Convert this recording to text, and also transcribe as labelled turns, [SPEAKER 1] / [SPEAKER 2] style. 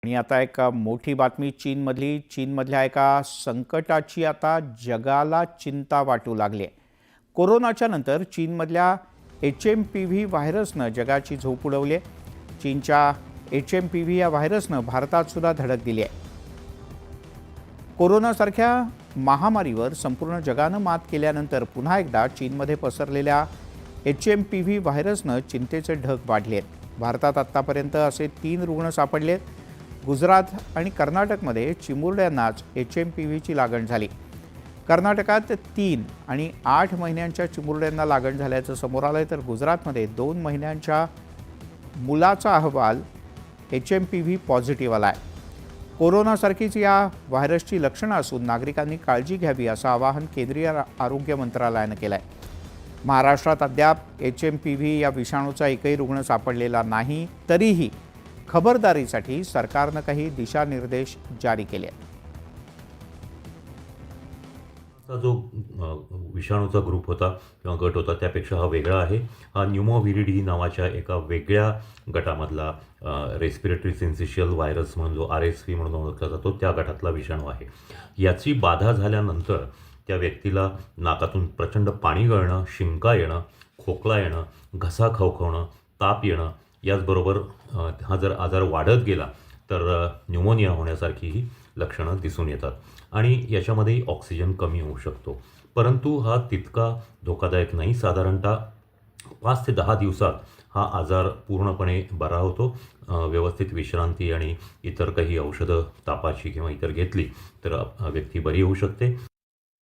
[SPEAKER 1] आणि आता एक मोठी बातमी चीनमधल्या एका संकटाची आता जगाला चिंता वाटू लागली आहे. कोरोनाच्या नंतर चीनमधल्या HMPV व्हायरसनं जगाची झोप उडवली आहे. चीनच्या HMPV या व्हायरसनं भारतात सुद्धा धडक दिली आहे. कोरोनासारख्या महामारीवर संपूर्ण जगानं मात केल्यानंतर पुन्हा एकदा चीनमध्ये पसरलेल्या HMPV व्हायरसनं चिंतेचे ढग वाढले आहेत. भारतात आत्तापर्यंत असे 3 रुग्ण सापडले आहेत. गुजरात आणि कर्नाटकमध्ये चिमुरड्यांनाच HMPVची लागण झाली. कर्नाटकात 3 आणि 8 महिन्यांच्या चिमुरड्यांना लागण झाल्याचं समोर आलंय, तर गुजरातमध्ये 2 महिन्यांच्या मुलाचा अहवाल HMPV पॉझिटिव्ह आला आहे. कोरोनासारखीच या व्हायरसची लक्षणं असून नागरिकांनी काळजी घ्यावी असं आवाहन केंद्रीय आरोग्य मंत्रालयानं केलं आहे. महाराष्ट्रात अद्याप HMPV या विषाणूचा एकही रुग्ण सापडलेला नाही, तरीही खबरदारीसाठी सरकारनं काही दिशानिर्देश जारी केले आहेत.
[SPEAKER 2] जो विषाणूचा ग्रुप होता किंवा गट होता त्यापेक्षा हा वेगळा आहे. हा न्यूमोव्हिरिडी नावाच्या एका वेगळ्या गटामधला रेस्पिरेटरी सिन्सिशियल व्हायरस म्हणून जो RSV म्हणून ओळखला जातो त्या गटातला विषाणू आहे. याची बाधा झाल्यानंतर त्या व्यक्तीला नाकातून प्रचंड पाणी गळणं, शिंका येणं, खोकला येणं, घसा खवखवणं, ताप येणं, याचबरोबर हा जर आजार वाढत गेला तर न्यूमोनिया होण्यासारखीही लक्षणं दिसून येतात आणि याच्यामध्ये ऑक्सिजन कमी होऊ शकतो. परंतु हा तितका धोकादायक नाही. साधारणतः 5 ते 10 दिवसात हा आजार पूर्णपणे बरा होतो. व्यवस्थित विश्रांती आणि इतर काही औषधं तापाची किंवा इतर घेतली तर व्यक्ती बरी होऊ शकते.